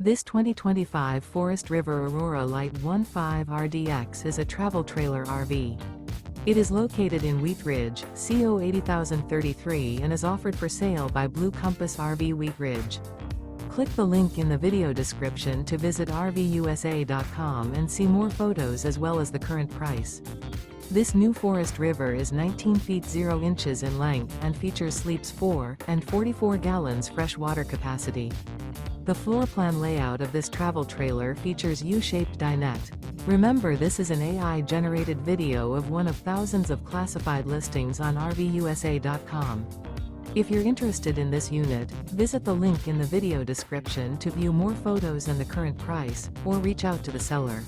This 2025 Forest River Aurora Light 15 RDX is a travel trailer RV. It is located in Wheat Ridge, CO 80033 and is offered for sale by Blue Compass RV Wheat Ridge. Click the link in the video description to visit RVUSA.com and see more photos as well as the current price. This new Forest River is 19 feet 0 inches in length and features sleeps 4 and 44 gallons fresh water capacity. The floor plan layout of this travel trailer features U-Shaped Dinette. Remember, this is an AI-generated video of one of thousands of classified listings on RVUSA.com. If you're interested in this unit, visit the link in the video description to view more photos and the current price, or reach out to the seller.